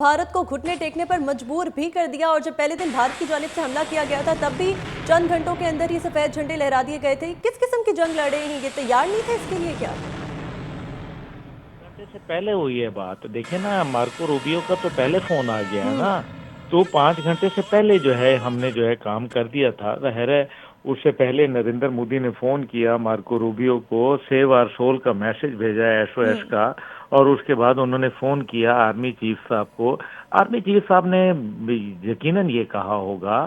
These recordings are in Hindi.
भारत को घुटने टेकने पर मजबूर भी कर दिया। और जब पहले दिन भारत की जानिब से हमला किया गया था तब भी चंद घंटों के अंदर ही सफेद झंडे लहरा दिए गए थे। किस किस्म की जंग लड़े हैं, ये तैयार नहीं थे इसके लिए क्या? घंटे से पहले हुई है बात। देखिए ना, मार्को रूबियो का तो पहले फोन आ गया है हम्म। ना। तो 5 घंटे से पहले जो है हमने जो है काम कर दिया था। जाहिर है उससे पहले नरेंद्र मोदी ने फोन किया मार्को रूबियो को, सेव आवर सोल का मैसेज भेजा है, एसओएस हम्म। का। और उसके बाद उन्होंने फोन किया आर्मी चीफ साहब को। आर्मी चीफ साहब ने यकीनन ये कहा होगा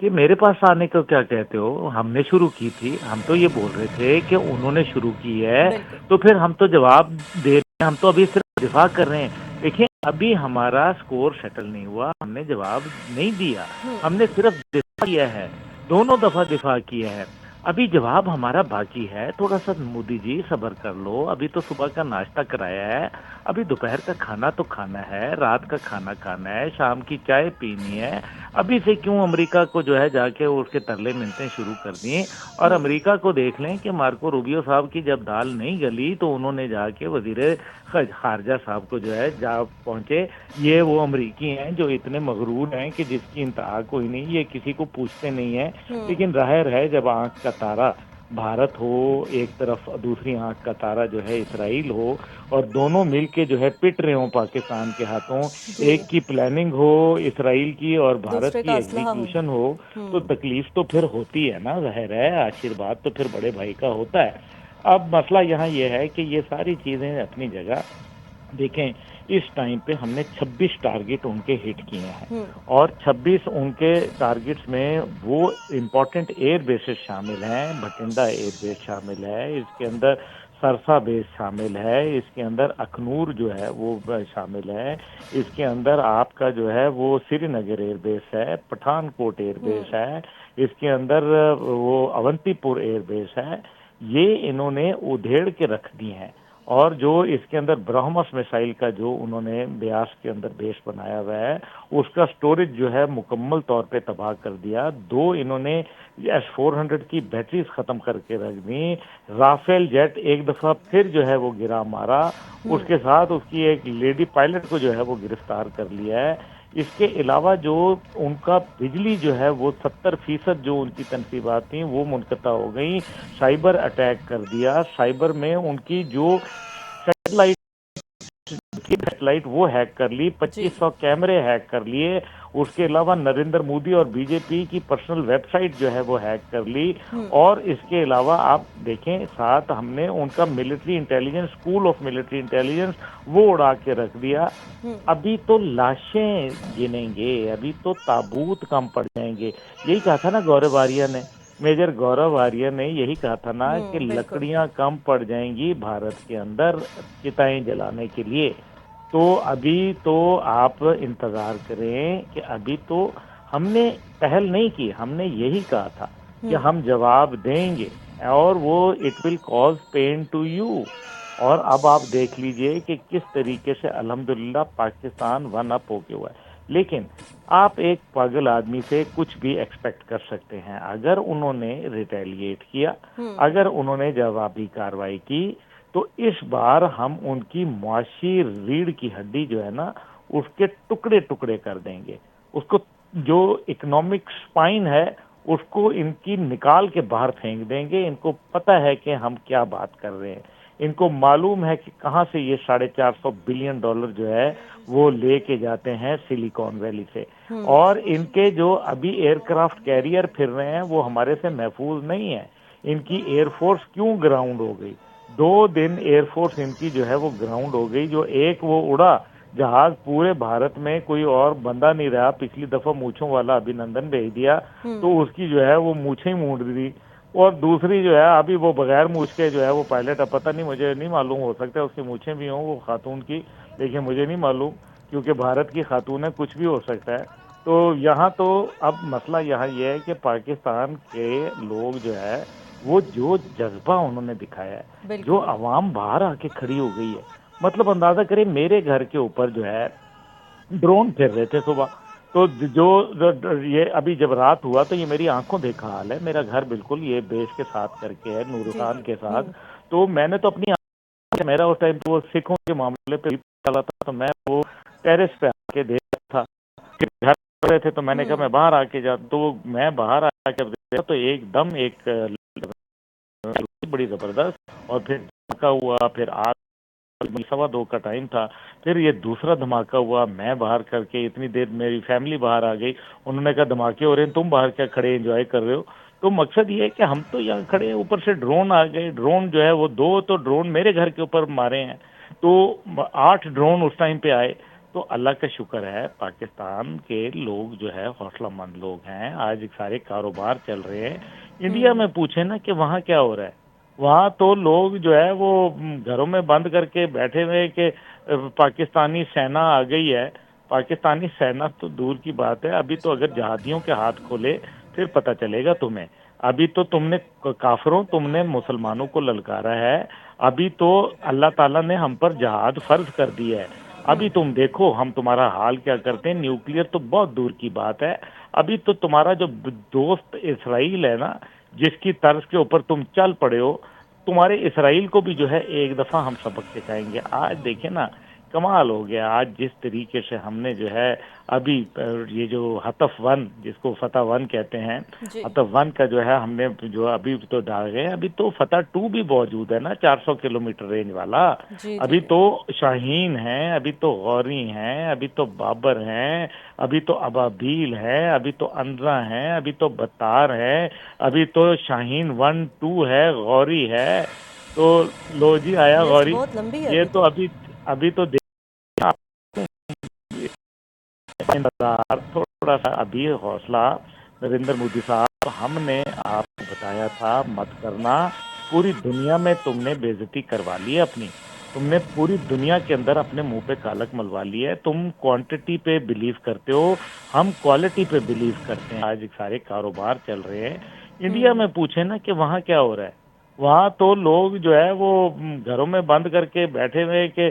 कि मेरे पास आने को क्या कहते हो, हमने शुरू की थी। हम तो ये बोल रहे थे कि उन्होंने शुरू की है, बिल्कुल। तो फिर हम तो जवाब दे रहे हैं। हम तो अभी सिर्फ दिफा कर रहे हैं। देखिए, अभी हमारा स्कोर सेटल नहीं हुआ, हमने जवाब नहीं दिया, हम्म। हमने सिर्फ दिफा किया है। दोनों दफा दिफा किया है। अभी जवाब हमारा बाकी है। थोड़ा सा मोदी जी सब्र कर लो। अभी तो सुबह का नाश्ता कराया है, अभी दोपहर का खाना तो खाना है, रात का खाना खाना है, शाम की चाय पीनी है। अभी से क्यों अमेरिका को जो है जाके उसके तरले मिलते शुरू कर दिए। और हम्म। अमेरिका को देख लें कि मार्को रूबियो साहब की जब दाल नहीं गली तो उन्होंने जाके वजीर खारजा साहब को जो है जा पहुंचे। ये वो अमरीकी हैं जो इतने मगरूर हैं कि जिसकी इंतहा कोई नहीं, ये किसी को पूछते नहीं है। हम्म। लेकिन जाहिर है जब आंख का तारा भारत हो एक तरफ, दूसरी आंख का तारा जो है इसराइल हो, और दोनों मिलके जो है पिट रहे हो पाकिस्तान के हाथों, जी। एक की प्लानिंग हो इसराइल की और भारत दूसरे की का असलहा हो। एग्जीक्यूशन हो, तो हम्म। तकलीफ तो फिर होती है ना। जाहिर है आशीर्वाद तो फिर बड़े भाई का होता है। अब मसला यहाँ ये है कि ये सारी चीजें अपनी जगह देखें। इस टाइम पे हमने 26 टारगेट उनके हिट किए हैं। हम्म। और 26 उनके टारगेट्स में वो इम्पोर्टेंट एयर बेसेस शामिल हैं। भटिंडा एयर बेस शामिल है, इसके अंदर सरसा बेस शामिल है, इसके अंदर अखनूर जो है वो शामिल है, इसके अंदर आपका जो है वो श्रीनगर एयर बेस है, पठानकोट एयर बेस हम्म। है, इसके अंदर वो अवंतीपुर एयर बेस है। ये इन्होंने उधेड़ के रख दी हैं। और जो इसके अंदर ब्रह्मस मिसाइल का जो उन्होंने ब्यास के अंदर बेस बनाया हुआ है, उसका स्टोरेज जो है मुकम्मल तौर पे तबाह कर दिया। दो इन्होंने S-400 की बैटरीज खत्म करके रख दी। राफेल जेट एक दफा फिर जो है वो गिरा मारा। हम्म। उसके साथ उसकी एक लेडी पायलट को जो है वो गिरफ्तार कर लिया है। इसके अलावा जो उनका बिजली जो है वो 70% जो उनकी तनसीबात थी वो मुनक़ता हो गई। साइबर अटैक कर दिया। साइबर में उनकी जो सैटेलाइट सैटेलाइट वो हैक कर ली, जी। 2500 कैमरे हैक कर लिए। उसके अलावा नरेंद्र मोदी और बीजेपी की पर्सनल वेबसाइट जो है वो हैक कर ली। हम्म। और इसके अलावा आप देखें, साथ हमने उनका military intelligence, school of military intelligence, वो उड़ा के रख दिया। हम्म। अभी तो लाशें गिनेंगे, अभी तो ताबूत कम पड़ जाएंगे। यही कहा था ना गौरव आर्या ने, मेजर गौरव आर्या ने यही कहा था ना कि बिल्कुल। लकड़ियां कम पड़ जाएंगी भारत के अंदर चिताएं जलाने के लिए। तो अभी तो आप इंतजार करें कि अभी तो हमने पहल नहीं की, हमने यही कहा था कि हम्म। हम जवाब देंगे और वो it will cause pain to you. और अब आप देख लीजिए कि किस तरीके से अल्हम्दुलिल्लाह पाकिस्तान वन अप होके हुआ है। लेकिन आप एक पागल आदमी से कुछ भी एक्सपेक्ट कर सकते हैं। अगर उन्होंने रिटेलिएट किया, हम्म। अगर उन्होंने जवाबी कार्रवाई की, तो इस बार हम उनकी मुआशी रीढ़ की हड्डी जो है ना, उसके टुकड़े टुकड़े कर देंगे। उसको, जो इकोनॉमिक स्पाइन है, उसको इनकी निकाल के बाहर फेंक देंगे। इनको पता है कि हम क्या बात कर रहे हैं। इनको मालूम है कि कहां से ये $450 बिलियन जो है वो लेके जाते हैं सिलिकॉन वैली से। हम्म। और इनके जो अभी एयरक्राफ्ट कैरियर फिर रहे हैं वो हमारे से महफूज नहीं है। इनकी एयरफोर्स क्यों ग्राउंड हो गई? 2 दिन एयरफोर्स इनकी जो है वो ग्राउंड हो गई। जो एक वो उड़ा जहाज पूरे भारत में कोई और बंदा नहीं रहा। पिछली दफा मूछों वाला अभिनंदन भेज दिया हम्म। तो उसकी जो है वो मूछें ही मूंड दी। और दूसरी जो है अभी वो बगैर मूछ के जो है वो पायलट, अब पता नहीं, मुझे नहीं मालूम, हो सकता है उसकी मूछें भी हों वो खातून की, लेकिन मुझे नहीं मालूम क्योंकि भारत की खातून है, कुछ भी हो सकता है। तो यहाँ तो अब मसला यहाँ ये है कि पाकिस्तान के लोग जो है वो जो जज्बा उन्होंने दिखाया है, जो बिल्कुल। अवाम बाहर आके खड़ी हो गई है। मतलब अंदाजा करें, मेरे घर के ऊपर जो है ड्रोन फिर रहे थे सुबह। तो ये अभी जब रात हुआ तो ये मेरी आंखों देखा हाल है। मेरा घर बिल्कुल ये बेस के साथ करके है, जी। नूरखान जी। के साथ। तो मैंने तो अपनी, मेरा उस टाइम वो सिखों के मामले पे चला था, तो मैं वो टेरेस पे के दे रहा था। फिर घर आ रहे थे तो मैंने कहा मैं बाहर आके जा, तो मैं बाहर आके देखा तो एकदम एक बड़ी जबरदस्त, और फिर धमाका हुआ, फिर आग, 2:15 का टाइम था, फिर ये दूसरा धमाका हुआ। मैं बाहर करके इतनी देर मेरी फैमिली बाहर आ गई, उन्होंने कहा धमाके हो रहे हैं, तुम बाहर क्या खड़े एंजॉय कर रहे हो। तो मकसद ये है कि हम तो यहाँ खड़े हैं, ऊपर से ड्रोन आ गए। ड्रोन जो है वो 2 तो ड्रोन मेरे घर के ऊपर मारे हैं, तो 8 ड्रोन उस टाइम पे आए। तो अल्लाह का शुक्र है, पाकिस्तान के लोग जो है हौसलामंद लोग हैं, आज सारे कारोबार चल रहे हैं। इंडिया में पूछे ना कि वहाँ क्या हो रहा है, वहाँ तो लोग जो है वो घरों में बंद करके बैठे हुए कि पाकिस्तानी सेना आ गई है। पाकिस्तानी सेना तो दूर की बात है, अभी तो अगर जहादियों के हाथ खोले फिर पता चलेगा तुम्हें। अभी तो तुमने काफिरों, तुमने मुसलमानों को ललकारा है। अभी तो अल्लाह ताला ने हम पर जहाद फर्ज कर दिया है। अभी तुम देखो हम तुम्हारा हाल क्या करते हैं। न्यूक्लियर तो बहुत दूर की बात है। अभी तो तुम्हारा जो दोस्त इसराइल है ना, जिसकी तर्ज के ऊपर तुम चल पड़े हो, तुम्हारे इसराइल को भी जो है एक दफा हम सबक सिखाएंगे। आज देखे ना, कमाल हो गया। आज जिस तरीके से हमने जो है अभी ये जो हतफ 1, जिसको फतह 1 कहते हैं, जी हतफ 1 का जो है हमने जो अभी तो डाल गए। अभी तो फतह 2 भी मौजूद है ना, 400 किलोमीटर रेंज वाला। जी अभी जी तो शाहीन है, अभी तो गौरी हैं, अभी तो बाबर हैं, अभी तो अबाबील है, अभी तो अंद्रा है, अभी तो बतार है, अभी तो शाहीन 1 2 है, गौरी है। तो लो जी आया लिस्ट गौरी। बहुत लंबी है ये अभी तो तो। अभी तो इंतजार, थोड़ा सा अभी हौसला। नरेंद्र मोदी साहब, हमने आपको बताया था मत करना। पूरी दुनिया में तुमने बेइज्जती करवा ली है अपनी। तुमने पूरी दुनिया के अंदर अपने मुंह पे कालक मलवा ली है। तुम क्वांटिटी पे बिलीव करते हो, हम क्वालिटी पे बिलीव करते हैं। आज सारे कारोबार चल रहे हैं। इंडिया में पूछे ना कि वहाँ क्या हो रहा है, वहाँ तो लोग जो है वो घरों में बंद करके बैठे हुए कि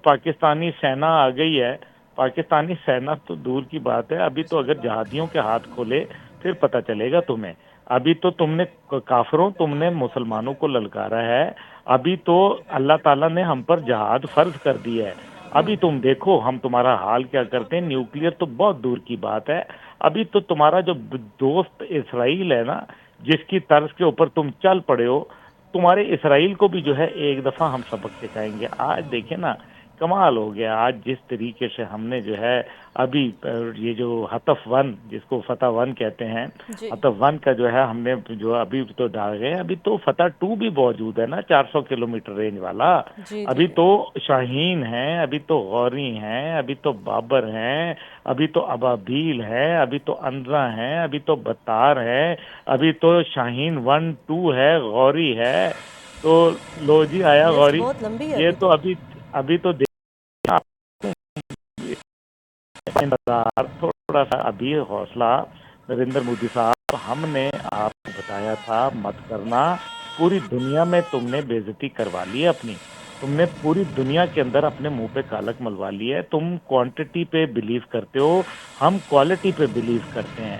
पाकिस्तानी सेना आ गई है। पाकिस्तानी सेना तो दूर की बात है, अभी तो अगर जहादियों के हाथ खोले फिर पता चलेगा तुम्हें। अभी तो तुमने काफिरों, तुमने मुसलमानों को ललकारा है। अभी तो अल्लाह ताला ने हम पर जहाद फर्ज कर दिया है। अभी तुम देखो हम तुम्हारा हाल क्या करते हैं। न्यूक्लियर तो बहुत दूर की बात है। अभी तो तुम्हारा जो दोस्त इसराइल है ना, जिसकी तर्ज के ऊपर तुम चल पड़े हो, तुम्हारे इसराइल को भी जो है एक दफा हम सबक सिखाएंगे। आज देखे ना, कमाल हो गया। आज जिस तरीके से हमने जो है अभी ये जो हतफ 1, जिसको फतह 1 कहते हैं, जी हतफ 1 का जो है हमने जो अभी तो डाल गए। अभी तो फतह 2 भी मौजूद है ना, 400 किलोमीटर रेंज वाला। जी अभी जी तो शाहीन है, अभी तो गौरी हैं, अभी तो बाबर हैं, अभी तो अबाबील है, अभी तो अंद्रा है, अभी तो बतार है, अभी तो शाहीन 1 2 है, गौरी है। तो लो जी आया लिस्ट गौरी। बहुत लंबी है ये अभी तो तो। अभी तो इंतजार, थोड़ा सा अभी हौसला। नरेंद्र मोदी साहब, हमने आपको बताया था मत करना। पूरी दुनिया में तुमने बेइज्जती करवा ली है अपनी। तुमने पूरी दुनिया के अंदर अपने मुंह पे कालक मलवा ली है। तुम क्वांटिटी पे बिलीव करते हो, हम क्वालिटी पे बिलीव करते हैं।